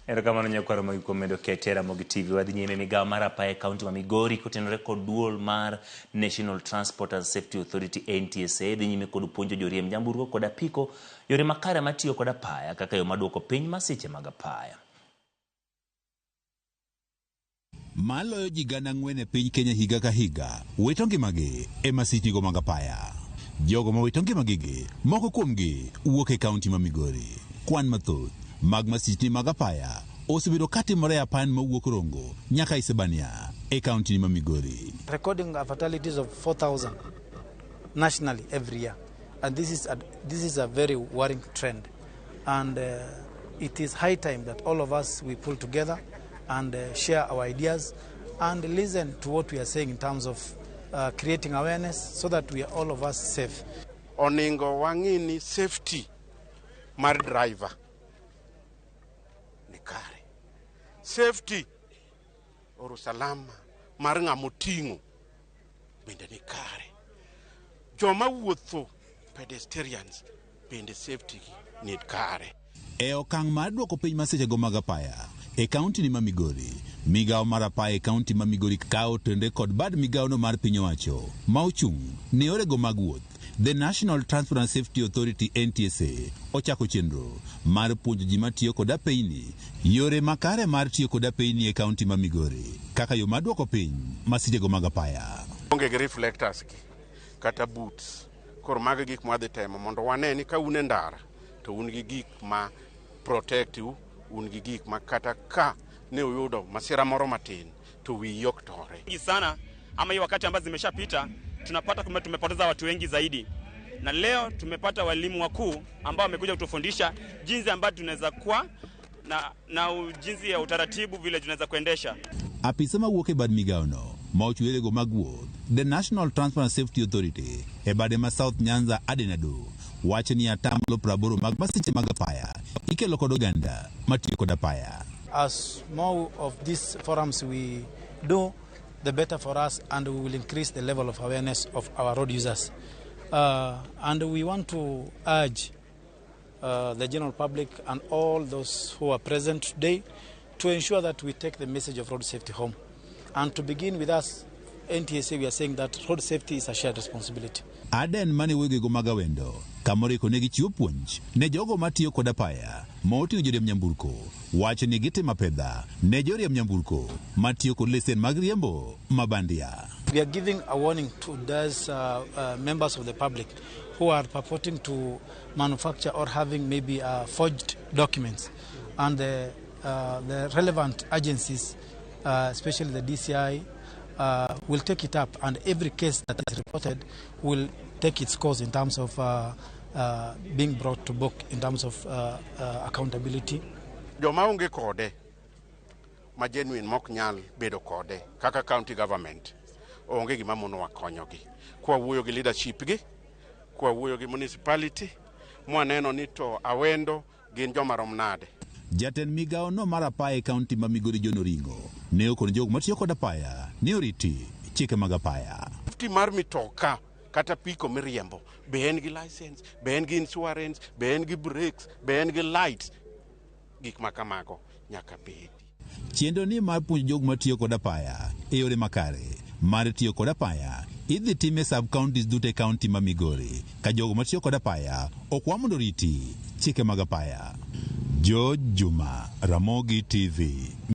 Erokamano nyakwaro magi kuom medo ketera mogi TV wadhi nyime migawo mar apaya kaunti ma Migori kotenore kod duol mar National Transport and Safety Authority NTSA dhi nyime kod puonjo joriemb nyamburko kod apiko yore makare matiyo kod apaya kaka yo maduoko piny masiche mag apaya. Maloyo ji gana 4 e piny Kenya higa ka higa wito ngimagi e masichego mag apaya. Jogo ma wito ngimagi moko kuomgi wuok e kaunti ma Migori. Kwan mathoth mag masiche mag apaya osebedo katimore apan mawuok Rongo nyaka Isebania e kaunti ma Migori. Recording fatalities of 4,000 nationally every year, and this is a very worrying trend, and it is high time that all of us we pull together and share our ideas and listen to what we are saying in terms of creating awareness so that we are all of us safe. Oningo wangini safety mar driver ni kare. Safety or usalama mar ng'amoting'o bende ni kare. Joma wuotho pedestrians bende safety ni kare. E okang' mar duoko piny masechego mag apaya e kaunti ni ma Migori, migawo mar apaya e kaunti ma Migori kawo tende kod bad migawono mar piny owacho ma ochung' ne yorego mag wuoth. The National Transport and Safety Authority NTSA ochako chenro mar puonjo ji matiyo kod apeyni yore makare mar tiyo kod apeyni e kaunti ma Migori kaka yo maduoko piny masichego mag apaya. Onge gi reflectors kata boots kor mag gik ma dhi temo mondo wane ni ka un e ndara to un gi gik ma protect you, un gi gik ma kata ka ne uyudo masira moro matin to wiyi ok tore. Sana ama hii wakati ambazo zimeshapita tunapata kwamba tumepoteza watu wengi zaidi, na leo tumepata walimu wakuu ambao wamekuja kutufundisha jinsi ambavyo tunaweza kuwa na jinsi ya utaratibu vile tunaweza kuendesha. Apisa mawuok e bad migawono ma ochwerego mag wuoth, The National Transport and Safety Authority e bade ma South Nyanza Adenado wacho ni atamlo 80 mag masiche mag apaya ikelo kod oganda matiyo kod apaya. As more of these forums we do, the better for us, and we will increase the level of awareness of our road users. And we want to urge the general public and all those who are present today to ensure that we take the message of road safety home. And to begin with us, NTSA, we are saying that road safety is a shared responsibility. Aden mane wegego magawendo kamoriko negi chiwo puonj ne jogo matiyo kod apaya moting'o joriemb nyamburko wacho ni gitimo pedha ne joriemb nyamburko matiyo kod lesen mag riembo mabandia. We are giving a warning to those members of the public who are purporting to manufacture or having maybe forged documents, and the relevant agencies, especially the DCI, will take it up, and every case that is reported will take its course in terms of being brought to book in terms of accountability. Joma onge kode ma genuine mok nyal bedo kode kaka county government onge gima mono wakonyogi. Kwa wuoyo gi leadership gi, kwa wuoyo gi municipality, mwaneno ni to awendo gin joma rom nade. Jatend migawo no mar apaya e kaunti ma Migori John Oringo ne okon jogo matiyo kod apaya ni oriti chike mag apaya. Safety mar mitoka kata piko miriembo be en gi license, be en gi insurance, be en gi brakes, be en gi lights, gik makamago nyaka bedi. Chenro ni mar puonjo jogo matiyo kod apaya e yore makare mar tiyo kod apaya idhi time sub counties duto e kaunti ma Migori ka jogo matiyo kod apaya okwa mondo riti chike mag apaya. George Juma, Ramogi TV.